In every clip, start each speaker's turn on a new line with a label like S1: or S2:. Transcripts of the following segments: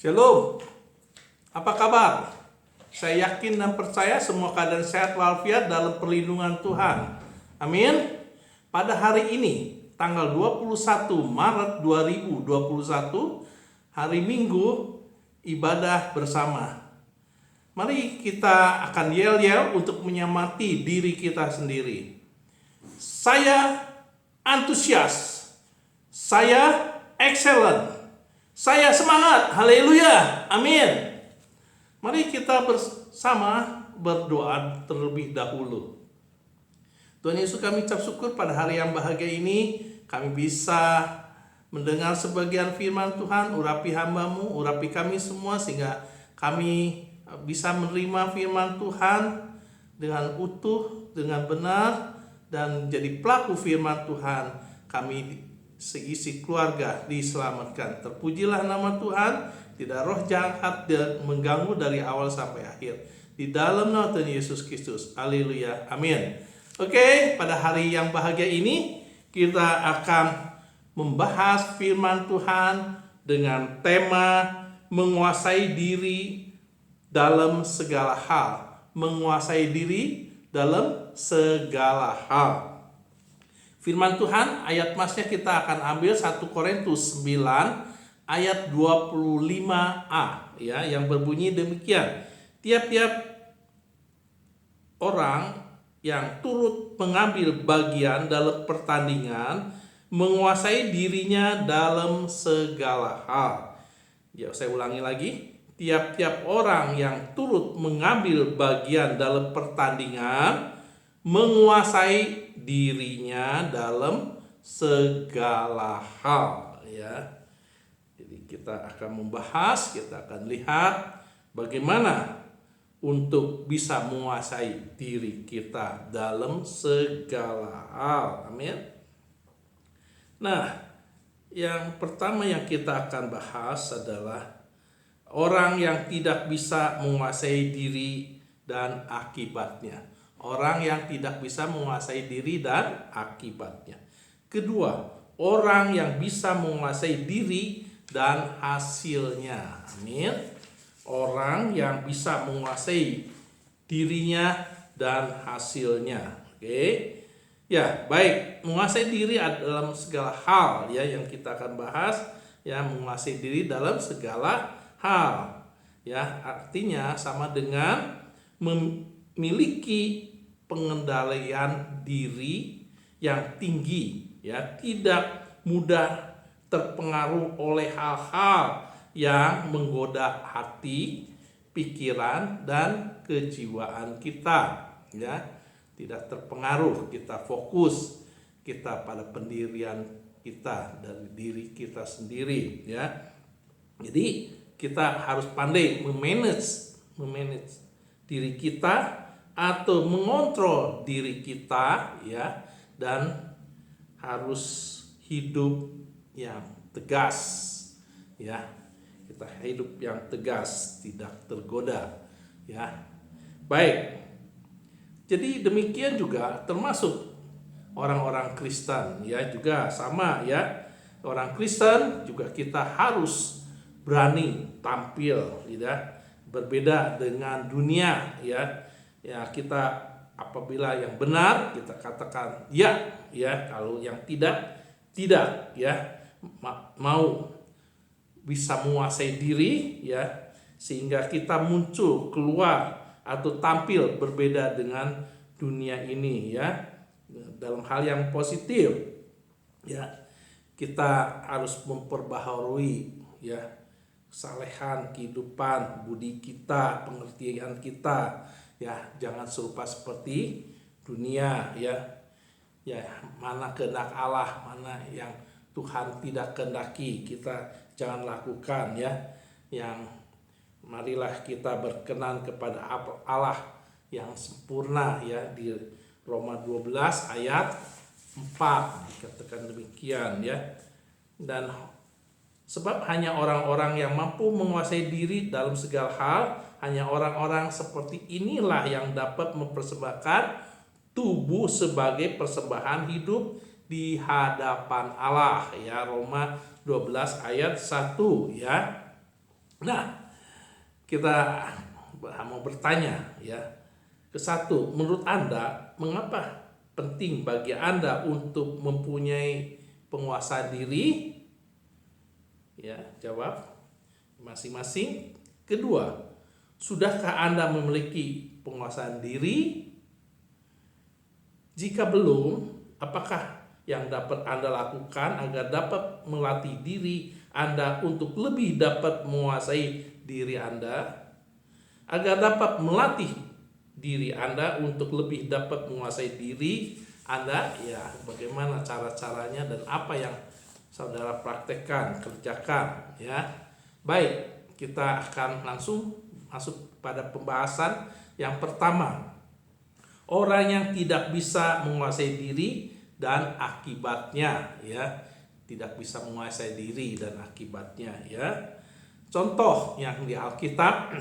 S1: Shalom, apa kabar? Saya yakin dan percaya semua keadaan sehat walafiat dalam perlindungan Tuhan. Amin. Pada hari ini, tanggal 21 Maret 2021, hari Minggu, ibadah bersama. Mari kita akan yel-yel untuk menyemati diri kita sendiri. Saya antusias, saya excellent, saya semangat, haleluya, amin. Mari kita bersama berdoa terlebih dahulu. Tuhan Yesus, kami ucap syukur pada hari yang bahagia ini, kami bisa mendengar sebagian firman Tuhan. Urapi hamba-Mu, urapi kami semua sehingga kami bisa menerima firman Tuhan dengan utuh, dengan benar, dan jadi pelaku firman Tuhan. Kami seisi keluarga diselamatkan. Terpujilah nama Tuhan. Tidak roh jahat dan mengganggu dari awal sampai akhir. Di dalam nama Tuhan Yesus Kristus. Haleluya. Amin. Oke, pada hari yang bahagia ini kita akan membahas firman Tuhan dengan tema menguasai diri dalam segala hal. Menguasai diri dalam segala hal. Firman Tuhan, ayat masnya kita akan ambil 1 Korintus 9 ayat 25a ya, yang berbunyi demikian. Tiap-tiap orang yang turut mengambil bagian dalam pertandingan menguasai dirinya dalam segala hal. Ya, saya ulangi lagi. Tiap-tiap orang yang turut mengambil bagian dalam pertandingan menguasai dirinya dalam segala hal ya. Jadi kita akan membahas, kita akan lihat bagaimana untuk bisa menguasai diri kita dalam segala hal. Amin. Nah, yang pertama yang kita akan bahas adalah orang yang tidak bisa menguasai diri dan akibatnya. Orang yang tidak bisa menguasai diri dan akibatnya. Kedua, orang yang bisa menguasai diri dan hasilnya. Amin. Orang yang bisa menguasai dirinya dan hasilnya. Oke. Ya, baik. Menguasai diri dalam segala hal ya yang kita akan bahas ya, menguasai diri dalam segala hal. Ya, artinya sama dengan memiliki pengendalian diri yang tinggi ya, tidak mudah terpengaruh oleh hal-hal yang menggoda hati, pikiran dan kejiwaan kita ya. Tidak terpengaruh, kita fokus kita pada pendirian kita dari diri kita sendiri ya. Jadi kita harus pandai memanage diri kita atau mengontrol diri kita ya, dan harus hidup yang tegas ya. Kita hidup yang tegas, tidak tergoda ya. Baik. Jadi demikian juga termasuk orang-orang Kristen ya, juga sama ya. Orang Kristen juga kita harus berani tampil ya, berbeda dengan dunia ya. Ya, kita apabila yang benar kita katakan ya ya, kalau yang tidak ya. Mau bisa menguasai diri ya, sehingga kita muncul keluar atau tampil berbeda dengan dunia ini ya, dalam hal yang positif ya. Kita harus memperbaharui ya kesalehan kehidupan, budi kita, pengertian kita ya, jangan serupa seperti dunia ya. Ya, mana kehendak Allah, mana yang Tuhan tidak kehendaki, kita jangan lakukan ya. Yang marilah kita berkenan kepada Allah yang sempurna ya, di Roma 12 ayat 4 dikatakan demikian ya. Dan sebab hanya orang-orang yang mampu menguasai diri dalam segala hal, hanya orang-orang seperti inilah yang dapat mempersembahkan tubuh sebagai persembahan hidup di hadapan Allah ya. Roma 12 ayat 1 ya. Nah, kita mau bertanya ya. Kesatu, menurut Anda mengapa penting bagi Anda untuk mempunyai penguasaan diri? Ya, jawab masing-masing. Kedua, sudahkah Anda memiliki penguasaan diri? Jika belum, apakah yang dapat Anda lakukan agar dapat melatih diri Anda untuk lebih dapat menguasai diri Anda? Agar dapat melatih diri Anda untuk lebih dapat menguasai diri Anda, ya bagaimana cara-caranya dan apa yang saudara praktekkan, kerjakan ya. Baik, kita akan langsung masuk pada pembahasan yang pertama. Orang yang tidak bisa menguasai diri dan akibatnya ya. Tidak bisa menguasai diri dan akibatnya ya. Contoh yang di Alkitab,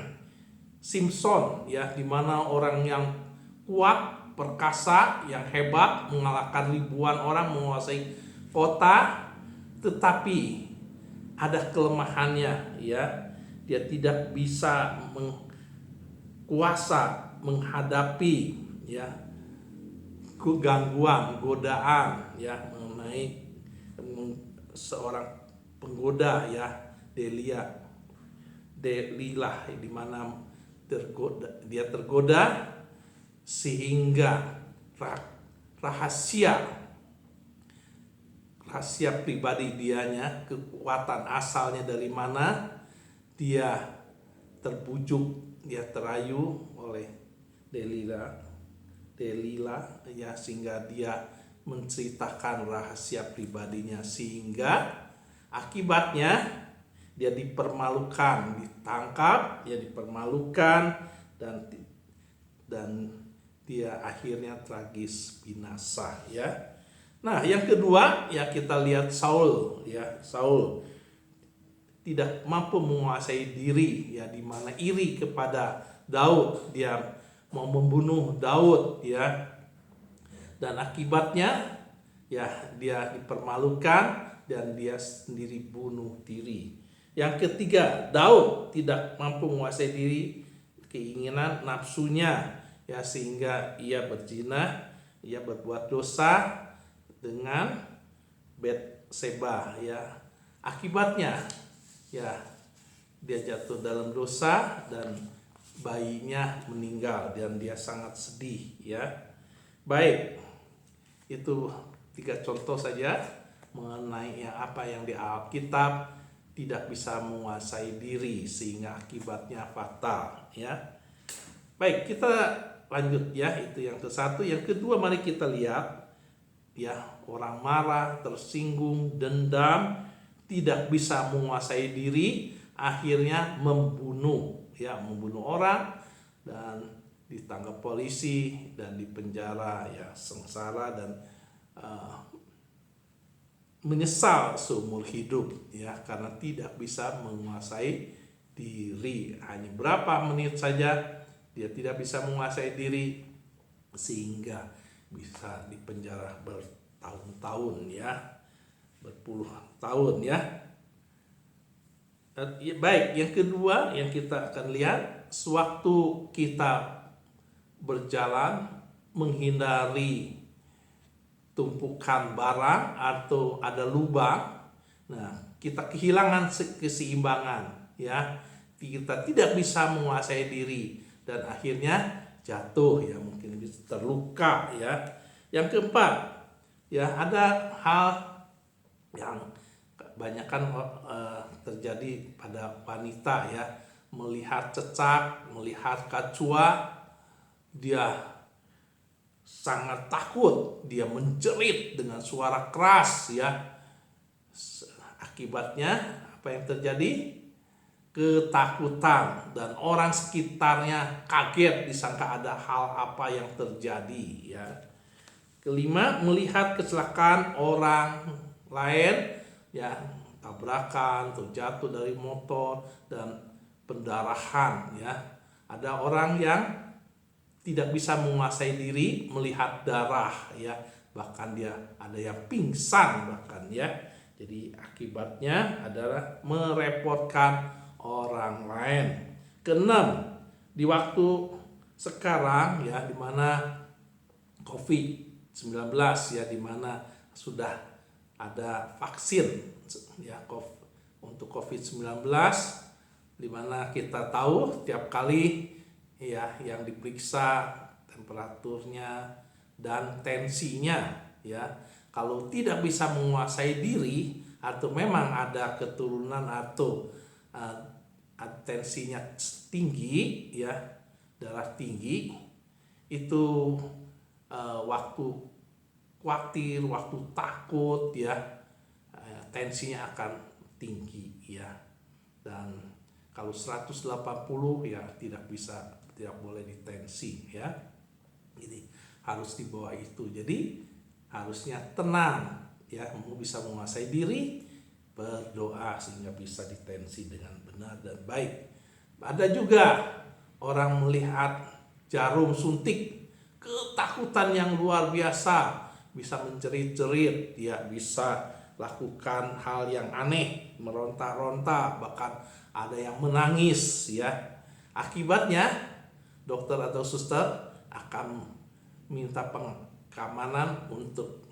S1: Simpson ya, di mana orang yang kuat, perkasa, yang hebat, mengalahkan ribuan orang, menguasai kota, tetapi ada kelemahannya ya. Dia tidak bisa menghadapi ya gangguan, godaan ya mengenai seorang penggoda ya, Delilah, di mana dia tergoda sehingga rahasia pribadi dianya, kekuatan asalnya dari mana, dia terbujuk, dia terayu oleh Delilah ya, sehingga dia menceritakan rahasia pribadinya, sehingga akibatnya dia dipermalukan, ditangkap, dia dipermalukan dan dia akhirnya tragis binasa ya. Nah, yang kedua ya kita lihat Saul ya. Saul tidak mampu menguasai diri ya, di mana iri kepada Daud, dia mau membunuh Daud ya. Dan akibatnya ya dia dipermalukan dan dia sendiri bunuh diri. Yang ketiga, Daud tidak mampu menguasai diri, keinginan nafsunya ya, sehingga ia berzina, ia berbuat dosa dengan Batseba ya. Akibatnya ya dia jatuh dalam dosa dan bayinya meninggal dan dia sangat sedih ya. Baik, itu 3 contoh saja mengenai apa yang di Alkitab tidak bisa menguasai diri sehingga akibatnya fatal ya. Baik, kita lanjut ya, itu yang ke-1. Yang kedua, mari kita lihat ya, orang marah, tersinggung, dendam, tidak bisa menguasai diri, akhirnya membunuh orang dan ditangkap polisi dan dipenjara ya, sengsara dan menyesal seumur hidup ya, karena tidak bisa menguasai diri. Hanya berapa menit saja dia tidak bisa menguasai diri sehingga bisa dipenjara bertahun-tahun ya, berpuluh tahun ya. Baik, yang kedua yang kita akan lihat, sewaktu kita berjalan menghindari tumpukan barang atau ada lubang, nah kita kehilangan keseimbangan ya, kita tidak bisa menguasai diri dan akhirnya jatuh ya, mungkin bisa terluka ya. Yang keempat ya, ada hal yang kebanyakan terjadi pada wanita ya, melihat cecak, melihat kacua, dia sangat takut, dia menjerit dengan suara keras ya. Akibatnya apa yang terjadi? Ketakutan dan orang sekitarnya kaget, disangka ada hal apa yang terjadi ya. Kelima, melihat kecelakaan orang lain ya, tabrakan, terjatuh dari motor dan pendarahan ya. Ada orang yang tidak bisa menguasai diri, melihat darah ya, bahkan dia ada yang pingsan bahkan ya. Jadi akibatnya adalah merepotkan orang lain. Keenam, di waktu sekarang ya di mana COVID-19 ya di mana sudah ada vaksin ya untuk COVID-19, di mana kita tahu tiap kali ya yang diperiksa temperaturnya dan tensinya ya, kalau tidak bisa menguasai diri atau memang ada keturunan atau tensinya tinggi ya, darah tinggi, itu waktu khawatir, waktu takut ya, tensinya akan tinggi ya. Dan kalau 180 ya tidak boleh ditensi ya. Jadi harus di bawah itu. Jadi harusnya tenang ya, bisa menguasai diri, berdoa sehingga bisa ditensi dengan benar dan baik. Ada juga orang melihat jarum suntik, ketakutan yang luar biasa, bisa menjerit-jerit, dia bisa lakukan hal yang aneh, meronta-ronta, bahkan ada yang menangis ya. Akibatnya dokter atau suster akan minta pengamanan untuk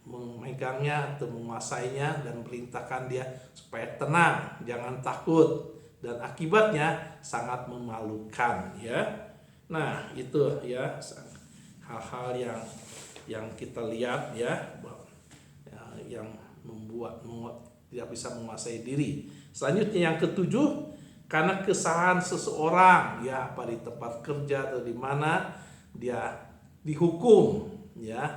S1: memegangnya atau menguasainya dan perintahkan dia supaya tenang, jangan takut, dan akibatnya sangat memalukan ya. Nah, itu ya hal-hal yang kita lihat ya, yang membuat tidak bisa menguasai diri. Selanjutnya yang ketujuh, karena kesalahan seseorang ya, apa di tempat kerja atau di mana dia dihukum ya.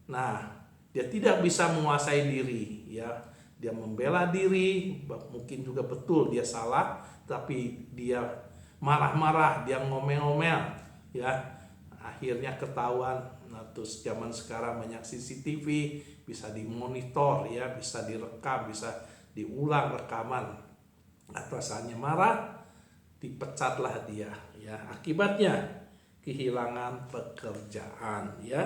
S1: Nah, dia tidak bisa menguasai diri ya. Dia membela diri, mungkin juga betul dia salah, tapi dia marah-marah, dia ngomel-ngomel ya. Akhirnya ketahuan. Nah, terus zaman sekarang banyak CCTV, bisa dimonitor ya, bisa direkam, bisa diulang rekaman. Atasannya marah, dipecatlah dia ya. Akibatnya kehilangan pekerjaan ya.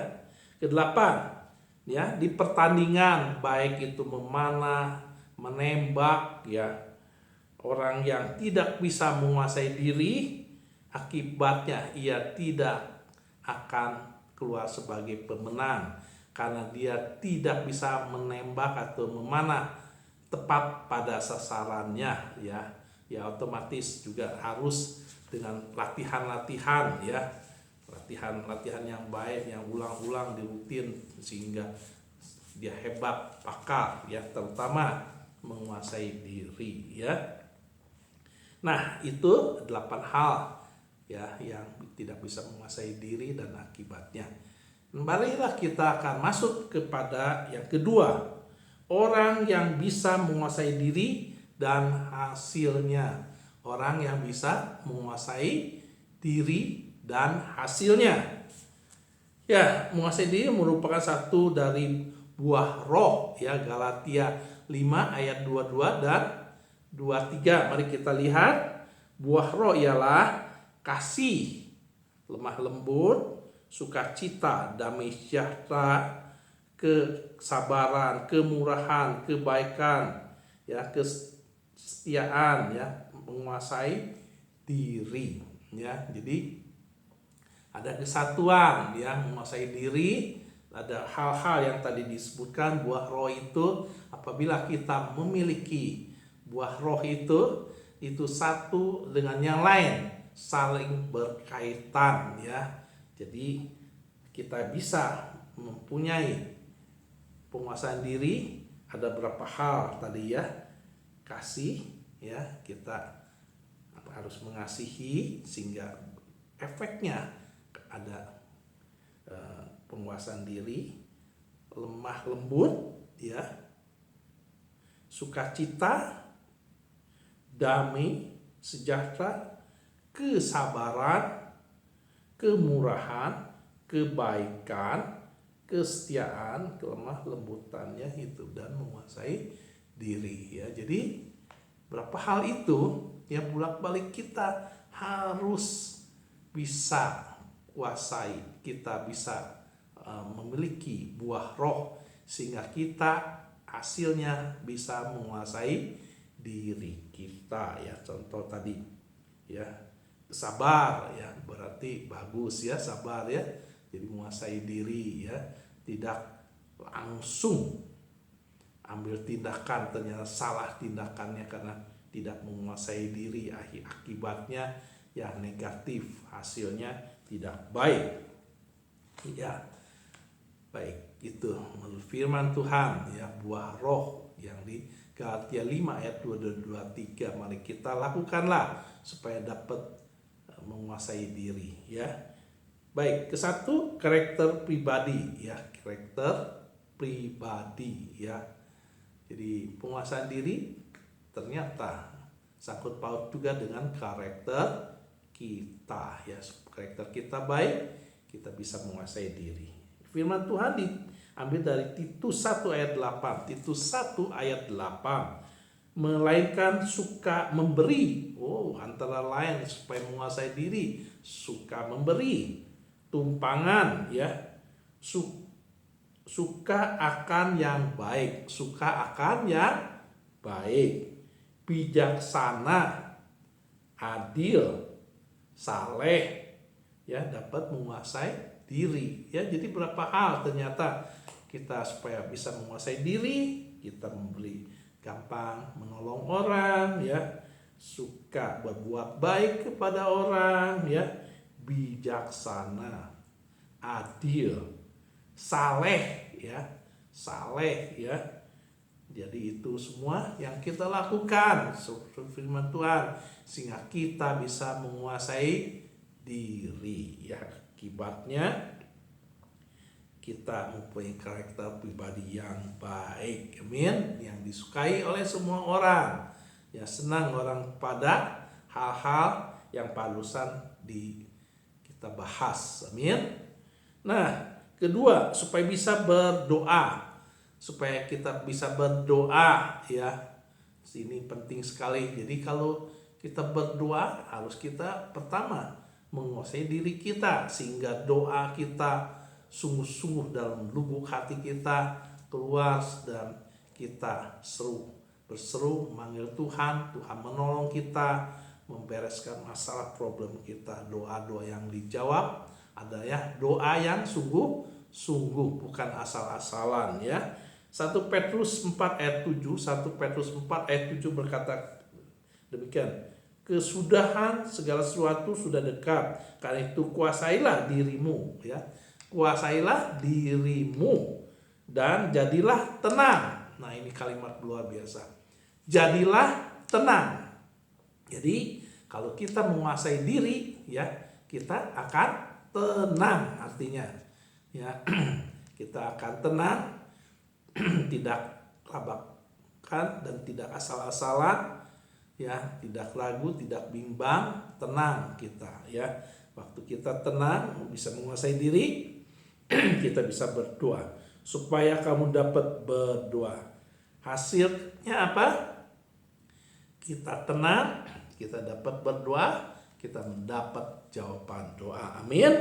S1: Kedelapan ya, di pertandingan baik itu memanah, menembak ya, orang yang tidak bisa menguasai diri, akibatnya ia tidak akan keluar sebagai pemenang karena dia tidak bisa menembak atau memanah tepat pada sasarannya ya. Ya otomatis juga harus dengan latihan-latihan ya, latihan yang baik, yang ulang-ulang dirutin sehingga dia hebat, pakar ya, terutama menguasai diri ya. Nah, itu 8 hal ya yang tidak bisa menguasai diri dan akibatnya. Marilah kita akan masuk kepada yang kedua, orang yang bisa menguasai diri dan hasilnya. Orang yang bisa menguasai diri dan hasilnya. Ya, menguasai diri merupakan satu dari buah roh ya, Galatia 5 ayat 22 dan 23. Mari kita lihat. Buah roh ialah kasih, lemah lembut, sukacita, damai sejahtera, kesabaran, kemurahan, kebaikan, ya, kesetiaan, ya, menguasai diri, ya. Jadi ada kesatuan, ya, menguasai diri. Ada hal-hal yang tadi disebutkan buah roh itu. Apabila kita memiliki buah roh itu satu dengan yang lain, saling berkaitan, ya. Jadi kita bisa mempunyai penguasaan diri. Ada berapa hal tadi, ya, kasih, ya, kita harus mengasihi sehingga efeknya ada penguasaan diri, lemah lembut, ya, sukacita, damai sejahtera, kesabaran, kemurahan, kebaikan, kesetiaan, kelemah lembutannya itu, dan menguasai diri, ya. Jadi berapa hal itu yang bolak-balik kita harus bisa kuasai, kita bisa memiliki buah roh sehingga kita hasilnya bisa menguasai diri kita ya. Contoh tadi ya, sabar ya, berarti bagus ya, sabar ya. Jadi menguasai diri ya, tidak langsung ambil tindakan ternyata salah tindakannya karena tidak menguasai diri, akibatnya ya negatif, hasilnya tidak baik ya. Baik, itu menurut firman Tuhan ya, buah roh yang di Galatia 5 ayat 2-3. Mari kita lakukanlah supaya dapat menguasai diri ya. Baik, ke-1 karakter pribadi ya, karakter pribadi ya. Jadi penguasaan diri ternyata sangkut paut juga dengan karakter kita ya. Karakter kita baik, kita bisa menguasai diri. Firman Tuhan diambil dari Titus 1 ayat 8. Titus 1 ayat 8. Melainkan suka memberi. Antara lain supaya menguasai diri, suka memberi. Tumpangan ya. Suka akan yang baik, suka akan yang baik, bijaksana, adil, saleh ya, dapat menguasai diri ya. Jadi berapa hal ternyata kita supaya bisa menguasai diri, kita memberi, gampang menolong orang ya, suka berbuat baik kepada orang ya, bijaksana, adil, saleh ya, saleh ya. Jadi itu semua yang kita lakukan firman Tuhan sehingga kita bisa menguasai diri ya. Akibatnya kita mempunyai karakter pribadi yang baik, amin, yang disukai oleh semua orang ya, senang orang pada hal-hal yang barusan kita bahas, amin. Nah, kedua, supaya bisa berdoa, supaya kita bisa berdoa ya, ini penting sekali. Jadi kalau kita berdoa harus kita pertama menguasai diri kita sehingga doa kita sungguh-sungguh dalam lubuk hati kita keluar dan kita berseru memanggil Tuhan. Tuhan menolong kita membereskan masalah problem kita. Doa-doa yang dijawab adalah doa yang sungguh-sungguh, bukan asal-asalan ya. 1 Petrus 4 ayat 7, 1 Petrus 4 ayat 7 berkata demikian. Kesudahan segala sesuatu sudah dekat. Karena itu kuasailah dirimu ya. Kuasailah dirimu dan jadilah tenang. Nah, ini kalimat luar biasa. Jadilah tenang. Jadi kalau kita menguasai diri ya, kita akan tenang artinya ya. Kita akan tenang, tidak kelabakan dan tidak asal-asalan ya, tidak ragu, tidak bimbang, tenang kita ya. Waktu kita tenang, bisa menguasai diri, kita bisa berdoa supaya kamu dapat berdoa. Hasilnya apa? Kita tenang, kita dapat berdoa, kita mendapat jawaban doa, amin.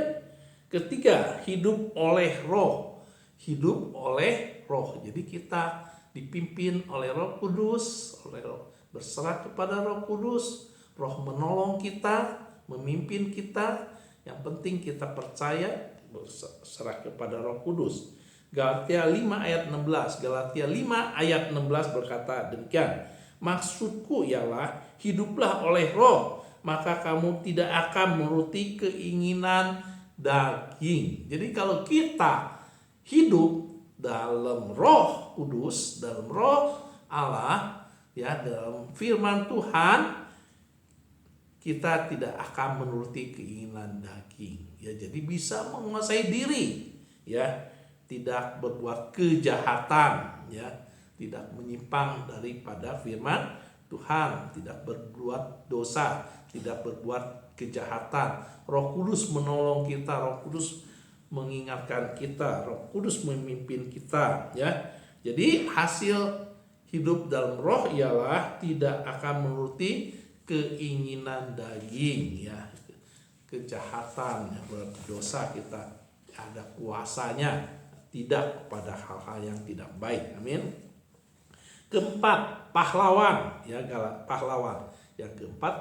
S1: Ketiga, hidup oleh roh. Hidup oleh roh. Jadi kita dipimpin oleh Roh Kudus, oleh roh, berserah kepada Roh Kudus. Roh menolong kita, memimpin kita. Yang penting kita percaya, berserah kepada Roh Kudus. Galatia 5 ayat 16. Galatia 5 ayat 16 berkata demikian. Maksudku ialah hiduplah oleh roh, maka kamu tidak akan menuruti keinginan daging. Jadi kalau kita hidup dalam Roh Kudus, dalam Roh Allah ya, dalam firman Tuhan, kita tidak akan menuruti keinginan daging ya. Jadi bisa menguasai diri ya, tidak berbuat kejahatan ya, tidak menyimpang daripada firman Tuhan, tidak berbuat dosa, tidak berbuat kejahatan. Roh Kudus menolong kita, Roh Kudus mengingatkan kita, Roh Kudus memimpin kita ya. Jadi hasil hidup dalam roh ialah tidak akan menuruti keinginan daging ya, kejahatan ya, berdosa kita ada kuasanya, tidak pada hal-hal yang tidak baik, amin. Keempat, pahlawan, ya pahlawan. Yang keempat,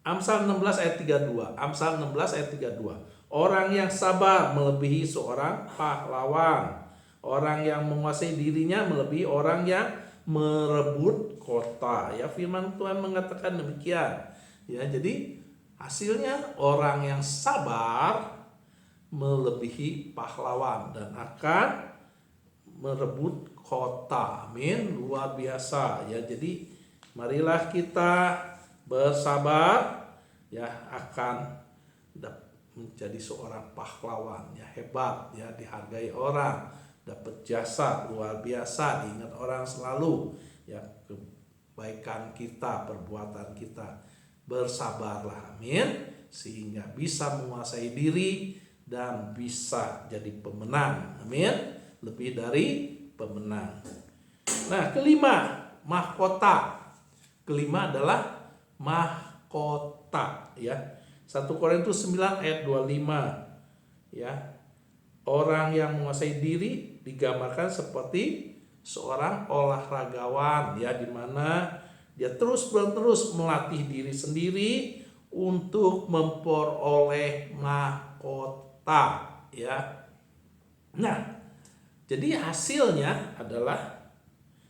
S1: Amsal 16 ayat 32. Amsal 16 ayat 32. Orang yang sabar melebihi seorang pahlawan. Orang yang menguasai dirinya melebihi orang yang merebut kota. Ya, firman Tuhan mengatakan demikian. Ya, jadi hasilnya orang yang sabar melebihi pahlawan dan akan merebut kota. Amin. Luar biasa ya. Jadi marilah kita bersabar ya, akan menjadi seorang pahlawan ya, hebat ya, dihargai orang, dapat jasa luar biasa, diingat orang selalu ya, kebaikan kita, perbuatan kita. Bersabarlah, amin, sehingga bisa menguasai diri dan bisa jadi pemenang, amin, lebih dari pemenang. Nah, kelima, mahkota. Kelima adalah mahkota ya. 1 Korintus 9 ayat 25 ya. Orang yang menguasai diri digambarkan seperti seorang olahragawan ya, di mana dia terus-menerus melatih diri sendiri untuk memperoleh mahkota ya. Nah, jadi hasilnya adalah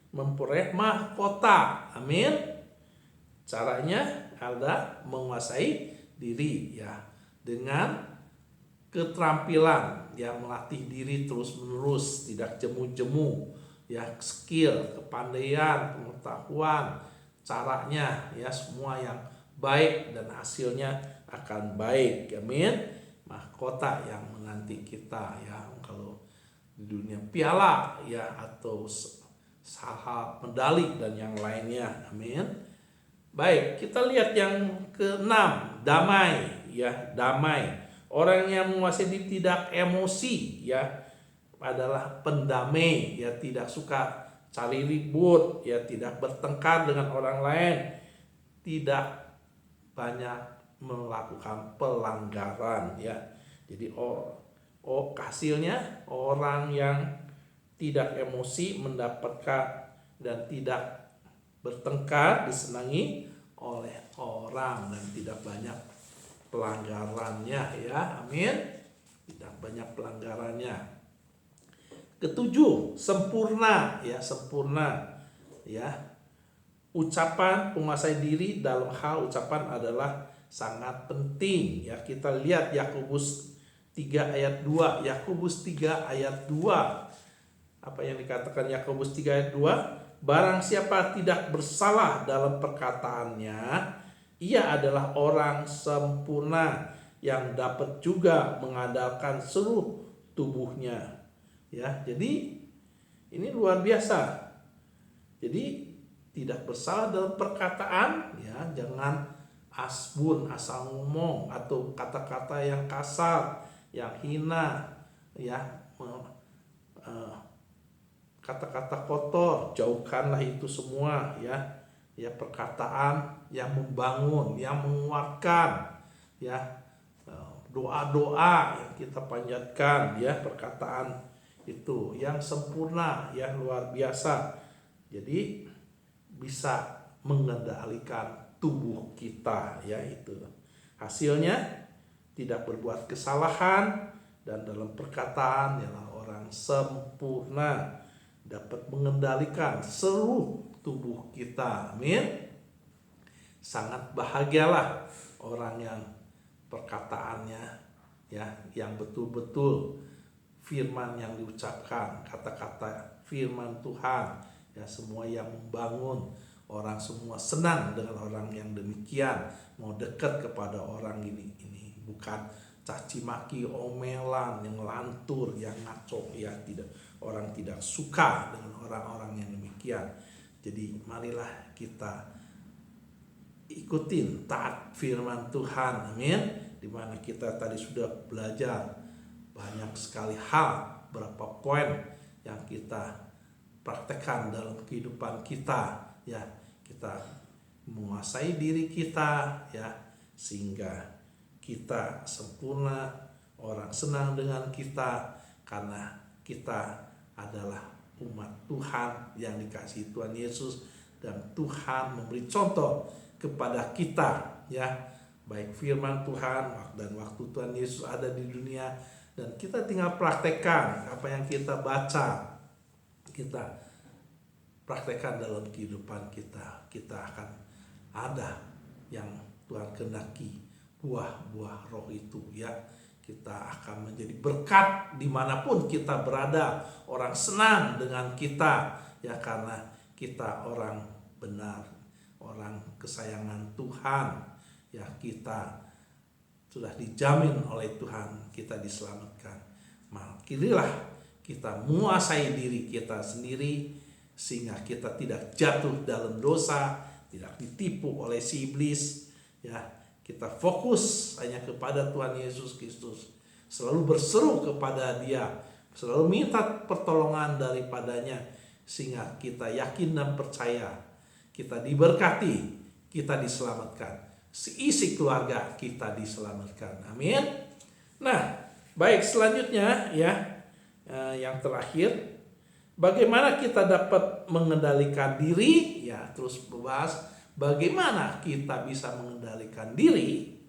S1: memperoleh mahkota. Amin. Caranya adalah menguasai diri ya, dengan keterampilan yang melatih diri terus-menerus, tidak jemu-jemu ya, skill, kepandaian, pengetahuan, caranya ya, semua yang baik dan hasilnya akan baik. Amin. Mahkota yang menanti kita ya, kalau di dunia piala ya, atau hal medali dan yang lainnya. Amin. Baik, kita lihat yang keenam, damai ya, damai. Orang yang menguasai diri tidak emosi ya, adalah pendamai ya, tidak suka cari ribut ya, tidak bertengkar dengan orang lain, tidak banyak melakukan pelanggaran ya. Jadi hasilnya orang yang tidak emosi mendapatkan dan tidak bertengkar disenangi oleh orang dan tidak banyak pelanggarannya ya, amin, tidak banyak pelanggarannya. Ketujuh, sempurna ya, sempurna ya. Ucapan penguasai diri dalam hal ucapan adalah sangat penting ya. Kita lihat Yakobus 3 ayat 2. Yakobus 3 ayat 2. Apa yang dikatakan Yakobus 3 ayat 2? Barang siapa tidak bersalah dalam perkataannya, ia adalah orang sempurna yang dapat juga mengandalkan seluruh tubuhnya. Ya, jadi ini luar biasa. Jadi tidak bersalah dalam perkataan ya, jangan asbun, asal ngomong, atau kata-kata yang kasar, yang hina ya, kata-kata kotor, jauhkanlah itu semua ya. Ya, perkataan yang membangun, yang menguatkan ya, doa-doa yang kita panjatkan ya, perkataan itu yang sempurna ya, luar biasa. Jadi bisa mengendalikan tubuh kita ya, itu hasilnya tidak berbuat kesalahan, dan dalam perkataan ialah orang sempurna, dapat mengendalikan seluruh tubuh kita. Amin. Sangat bahagialah orang yang perkataannya ya, yang betul-betul firman yang diucapkan, kata-kata firman Tuhan ya, semua yang membangun. Orang semua senang dengan orang yang demikian, mau dekat kepada orang ini bukan caci maki, omelan yang lantur, yang ngaco ya, tidak. Orang tidak suka dengan orang-orang yang demikian. Jadi marilah kita ikutin, taat firman Tuhan, amin. Dimana kita tadi sudah belajar banyak sekali hal, berapa poin yang kita praktekkan dalam kehidupan kita ya. Kita menguasai diri kita ya, sehingga kita sempurna, orang senang dengan kita karena kita adalah umat Tuhan yang dikasihi Tuhan Yesus, dan Tuhan memberi contoh kepada kita, ya, baik firman Tuhan dan waktu Tuhan Yesus ada di dunia, dan kita tinggal praktekkan apa yang kita baca, kita praktekkan dalam kehidupan kita. Kita akan ada yang Tuhan kehendaki, buah-buah roh itu, ya. Kita akan menjadi berkat dimanapun kita berada. Orang senang dengan kita, ya, karena kita orang benar, orang kesayangan Tuhan, ya. Kita sudah dijamin oleh Tuhan, kita diselamatkan. Marilah kita menguasai diri kita sendiri, sehingga kita tidak jatuh dalam dosa, tidak ditipu oleh si iblis, ya. Kita fokus hanya kepada Tuhan Yesus Kristus, selalu berseru kepada Dia, selalu minta pertolongan daripadanya, sehingga kita yakin dan percaya kita diberkati, kita diselamatkan, seisi keluarga kita diselamatkan. Amin. Nah, baik, selanjutnya, ya, yang terakhir, bagaimana kita dapat mengendalikan diri, ya, terus membahas bagaimana kita bisa mengendalikan diri.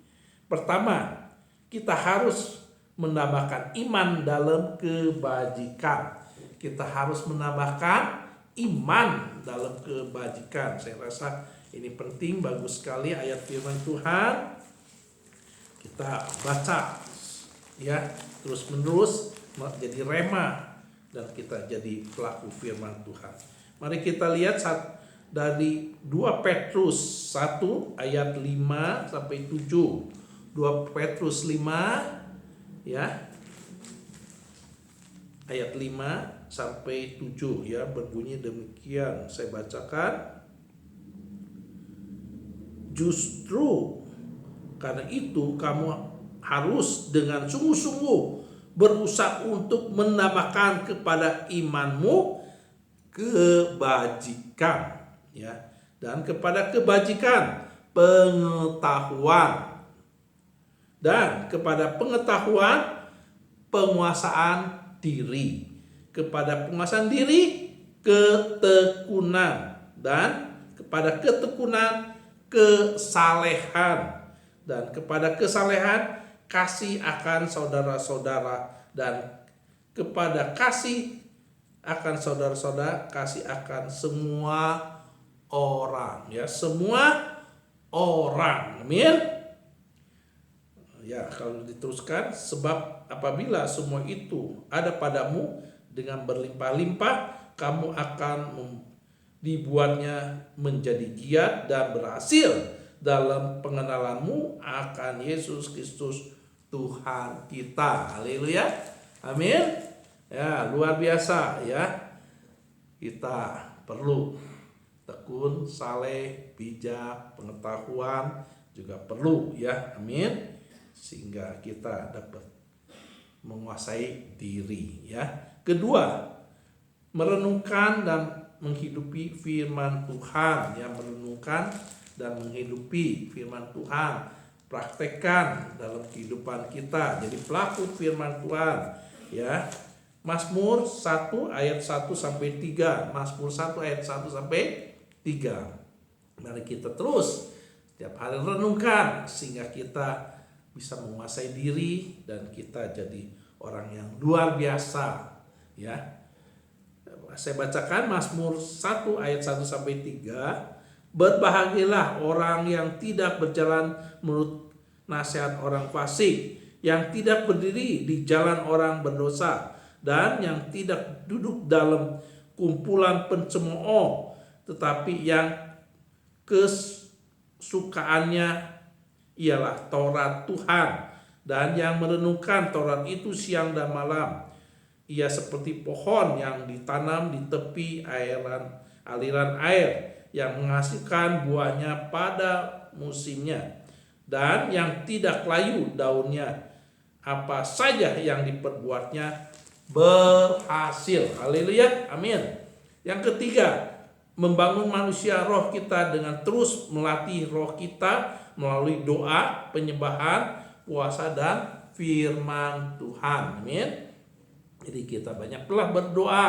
S1: Pertama, kita harus menambahkan iman dalam kebajikan. Kita harus menambahkan iman dalam kebajikan. Saya rasa ini penting, bagus sekali ayat firman Tuhan. Kita baca, ya, terus menerus jadi rema, dan kita jadi pelaku firman Tuhan. Mari kita lihat dari 2 Petrus 1 ayat 5 sampai 7. 2 Petrus 5, ya, ayat 5 sampai 7, ya, berbunyi demikian. Saya bacakan. Justru karena itu kamu harus dengan sungguh-sungguh berusaha untuk menambahkan kepada imanmu kebajikan, ya, dan kepada kebajikan pengetahuan, dan kepada pengetahuan penguasaan diri, kepada penguasaan diri ketekunan, dan kepada ketekunan kesalehan, dan kepada kesalehan kasih akan saudara-saudara, dan kepada kasih akan saudara-saudara kasih akan semua orang, ya, semua orang. Amin. Ya, kalau diteruskan, sebab apabila semua itu ada padamu dengan berlimpah-limpah, kamu akan dibuatnya menjadi giat dan berhasil dalam pengenalanmu akan Yesus Kristus Tuhan kita. Haleluya. Amin. Ya, luar biasa, ya. Kita perlu tekun, saleh, bijak, pengetahuan juga perlu, ya. Amin. Sehingga kita dapat menguasai diri, ya. Kedua, merenungkan dan menghidupi firman Tuhan, ya, merenungkan dan menghidupi firman Tuhan, praktekkan dalam kehidupan kita, jadi pelaku firman Tuhan, ya. Mazmur 1 ayat 1 sampai 3. Mazmur 1 ayat 1 sampai 3. Mari kita terus setiap hari renungkan, sehingga kita bisa menguasai diri dan kita jadi orang yang luar biasa, ya. Saya bacakan Mazmur 1 ayat 1 sampai 3. Berbahagialah orang yang tidak berjalan menurut nasihat orang fasik, yang tidak berdiri di jalan orang berdosa, dan yang tidak duduk dalam kumpulan pencemooh, tetapi yang kesukaannya ialah Taurat Tuhan, dan yang merenungkan Taurat itu siang dan malam. Ia seperti pohon yang ditanam di tepi aliran air, yang menghasilkan buahnya pada musimnya, dan yang tidak layu daunnya. Apa saja yang diperbuatnya berhasil. Haleluya. Amin. Yang ketiga, membangun manusia roh kita dengan terus melatih roh kita melalui doa, penyembahan, puasa, dan firman Tuhan. Amin. Jadi kita banyaklah berdoa,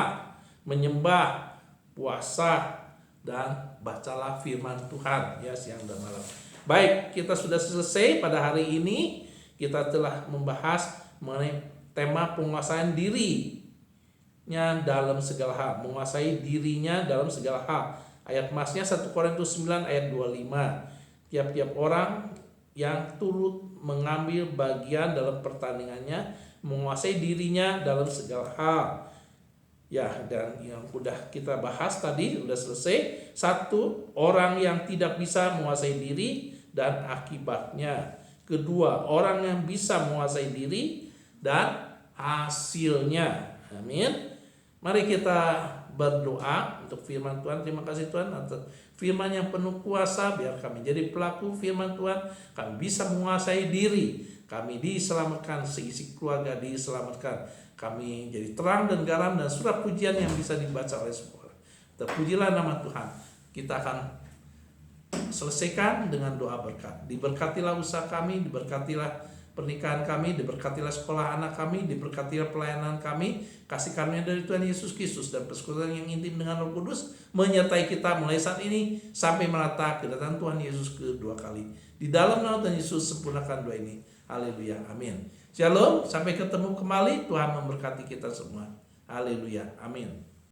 S1: menyembah, puasa, dan bacalah firman Tuhan ya siang dan malam. Baik, kita sudah selesai pada hari ini. Kita telah membahas mengenai tema penguasaan dirinya dalam segala hal, menguasai dirinya dalam segala hal. Ayat masnya 1 Korintus 9 ayat 25. Tiap-tiap orang yang turut mengambil bagian dalam pertandingannya menguasai dirinya dalam segala hal. Ya, dan yang udah kita bahas tadi udah selesai. Satu, orang yang tidak bisa menguasai diri dan akibatnya. Kedua, orang yang bisa menguasai diri dan hasilnya. Amin. Mari kita berdoa untuk firman Tuhan. Terima kasih Tuhan atas firman yang penuh kuasa. Biar kami jadi pelaku firman Tuhan. Kami bisa menguasai diri. Kami diselamatkan, seisi keluarga diselamatkan. Kami jadi terang dan garam dan surat pujian yang bisa dibaca oleh semua orang. Terpujilah nama Tuhan. Kita akan selesaikan dengan doa berkat. Diberkatilah usaha kami, diberkatilah pernikahan kami, diberkatilah sekolah anak kami, diberkatilah pelayanan kami. Kasih karunia dari Tuhan Yesus Kristus dan persekutuan yang intim dengan Roh Kudus menyertai kita mulai saat ini sampai merata kedatangan Tuhan Yesus kedua kali. Di dalam nama Tuhan Yesus sempurnakan doa ini. Haleluya. Amin. Shalom. Sampai ketemu kembali. Tuhan memberkati kita semua. Haleluya. Amin.